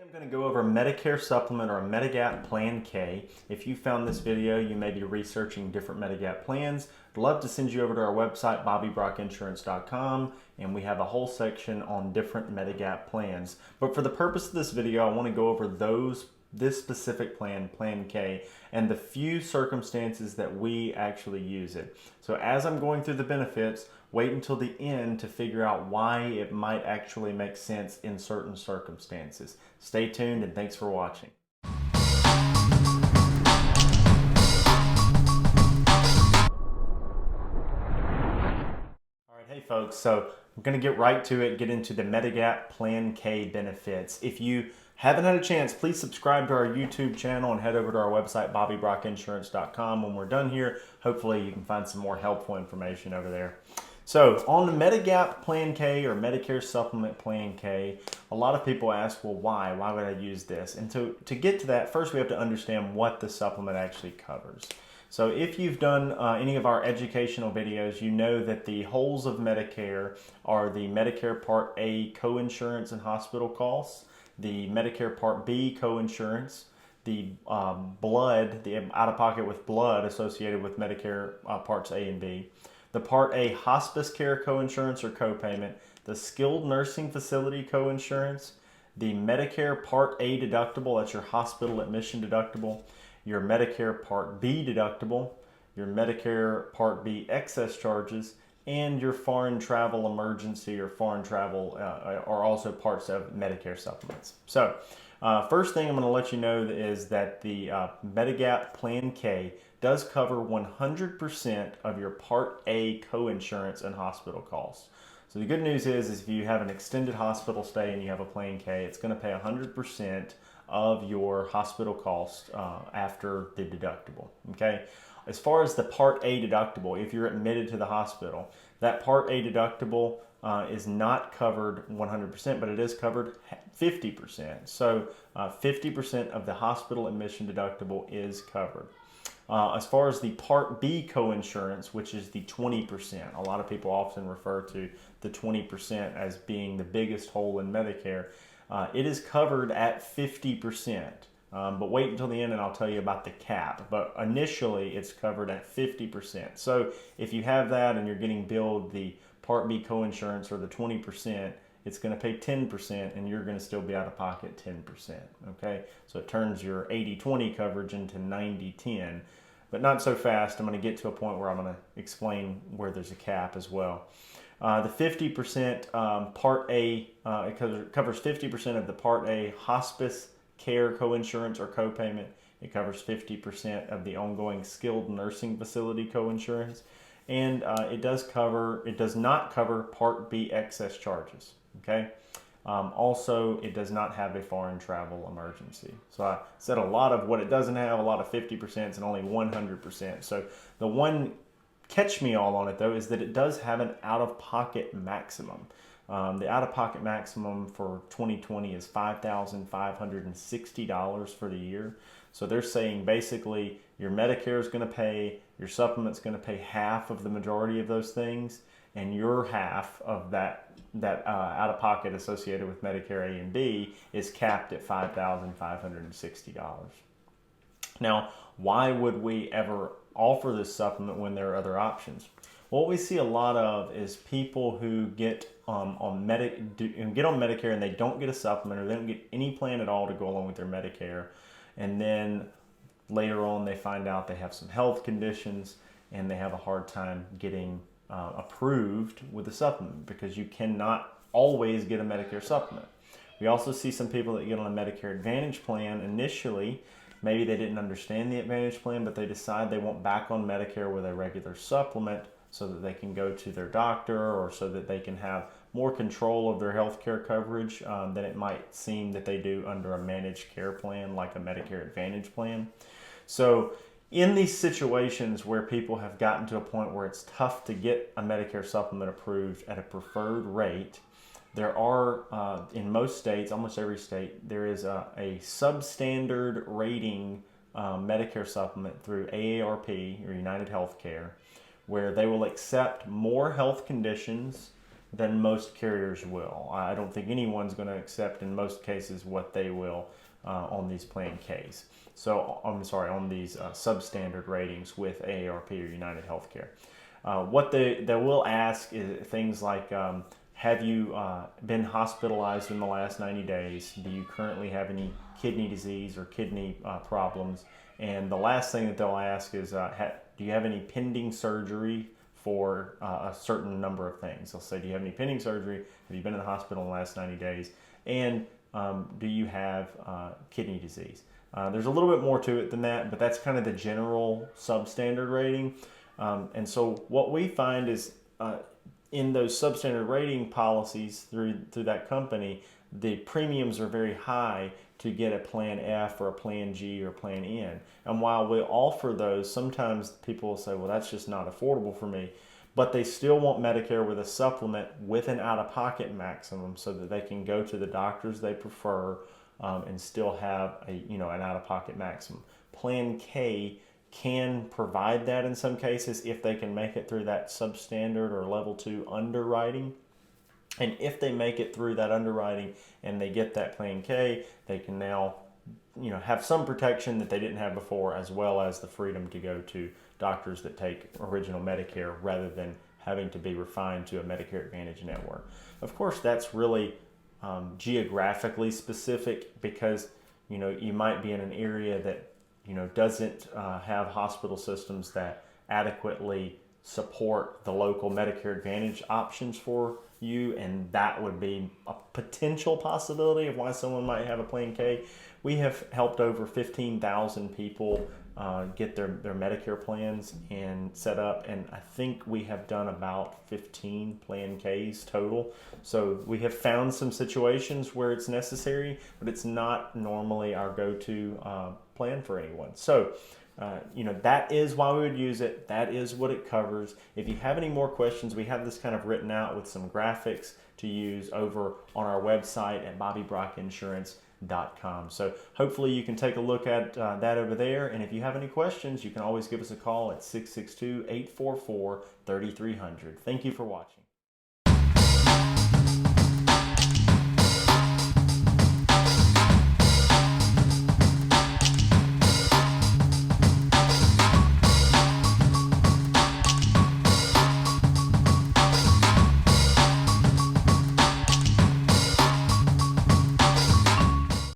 I'm going to go over Medicare Supplement or a Medigap Plan K. If you found this video, you may be researching different Medigap plans. I'd love to send you over to our website, bobbybrockinsurance.com, and we have a whole section on different Medigap plans. But for the purpose of this video, I want to go over this specific plan, Plan K, and the few circumstances that we actually use it. So as I'm going through the benefits, wait until the end to figure out why it might actually make sense in certain circumstances. Stay tuned and thanks for watching. All right, hey folks, so I'm going to get right to it, get into the Medigap Plan K benefits. If you haven't had a chance, please subscribe to our YouTube channel and head over to our website, bobbybrockinsurance.com. When we're done here, hopefully you can find some more helpful information over there. So on the Medigap Plan K or Medicare Supplement Plan K, a lot of people ask, well, why? Why would I use this? And to get to that, first we have to understand what the supplement actually covers. So if you've done any of our educational videos, you know that the holes of Medicare are the Medicare Part A coinsurance and hospital costs, the Medicare Part B coinsurance, the the out-of-pocket with blood associated with Medicare Parts A and B, the Part A hospice care coinsurance or copayment, the skilled nursing facility coinsurance, the Medicare Part A deductible, that's your hospital admission deductible, your Medicare Part B deductible, your Medicare Part B excess charges, and your foreign travel emergency or foreign travel are also parts of Medicare supplements. So first thing I'm going to let you know is that the Medigap Plan K does cover 100% of your Part A coinsurance and hospital costs. So the good news is if you have an extended hospital stay and you have a Plan K, it's going to pay 100% of your hospital costs after the deductible. Okay. As far as the Part A deductible, if you're admitted to the hospital, that Part A deductible is not covered 100%, but it is covered 50%. So 50% of the hospital admission deductible is covered. As far as the Part B coinsurance, which is the 20%, a lot of people often refer to the 20% as being the biggest hole in Medicare. It is covered at 50%. But wait until the end and I'll tell you about the cap. But initially it's covered at 50%. So if you have that and you're getting billed the Part B coinsurance or the 20%, it's going to pay 10% and you're going to still be out of pocket 10%. Okay, so it turns your 80-20 coverage into 90-10. But not so fast. I'm going to get to a point where I'm going to explain where there's a cap as well. The 50% Part A, it covers 50% of the Part A hospice care coinsurance or copayment. It covers 50% of the ongoing skilled nursing facility coinsurance. And it does not cover Part B excess charges. Okay. Also, it does not have a foreign travel emergency. So I said a lot of what it doesn't have, a lot of 50% and only 100%. So the one catch me all on it though is that it does have an out-of-pocket maximum. The out-of-pocket maximum for 2020 is $5,560 for the year. So they're saying basically your Medicare is going to pay, your supplement's going to pay half of the majority of those things, and your half of that out-of-pocket associated with Medicare A and B is capped at $5,560. Now, why would we ever offer this supplement when there are other options? What we see a lot of is people who get on Medicare and they don't get a supplement or they don't get any plan at all to go along with their Medicare, and then later on they find out they have some health conditions and they have a hard time getting approved with the supplement because you cannot always get a Medicare supplement. We also see some people that get on a Medicare Advantage plan initially. Maybe they didn't understand the Advantage plan, but they decide they want back on Medicare with a regular supplement so that they can go to their doctor or so that they can have more control of their health care coverage than it might seem that they do under a managed care plan like a Medicare Advantage plan. So in these situations where people have gotten to a point where it's tough to get a Medicare supplement approved at a preferred rate, there are, in most states, almost every state, there is a substandard rating Medicare supplement through AARP or United Healthcare, where they will accept more health conditions than most carriers will. I don't think anyone's going to accept in most cases what they will on these Plan Ks. So I'm sorry, on these substandard ratings with AARP or United Healthcare. What they will ask is things like, have you been hospitalized in the last 90 days? Do you currently have any kidney disease or kidney problems? And the last thing that they'll ask is, do you have any pending surgery for a certain number of things? They'll say, do you have any pending surgery? Have you been in the hospital in the last 90 days? And do you have kidney disease? There's a little bit more to it than that, but that's kind of the general substandard rating. And so what we find is in those substandard rating policies through that company, the premiums are very high to get a Plan F or a Plan G or Plan N. And while we offer those, sometimes people will say, well, that's just not affordable for me. But they still want Medicare with a supplement with an out-of-pocket maximum so that they can go to the doctors they prefer and still have an out-of-pocket maximum. Plan K can provide that in some cases if they can make it through that substandard or level 2 underwriting. And if they make it through that underwriting and they get that Plan K, they can now have some protection that they didn't have before, as well as the freedom to go to doctors that take original Medicare rather than having to be refined to a Medicare Advantage network. Of course, that's really geographically specific because you might be in an area that doesn't have hospital systems that adequately support the local Medicare Advantage options for you, and that would be a potential possibility of why someone might have a Plan K. We have helped over 15,000 people get their Medicare plans and set up, and I think we have done about 15 Plan Ks total. So we have found some situations where it's necessary, but it's not normally our go-to plan for anyone. So that is why we would use it. That is what it covers. If you have any more questions, we have this kind of written out with some graphics to use over on our website at BobbyBrockInsurance.com. So hopefully you can take a look at that over there. And if you have any questions, you can always give us a call at 662-844-3300. Thank you for watching.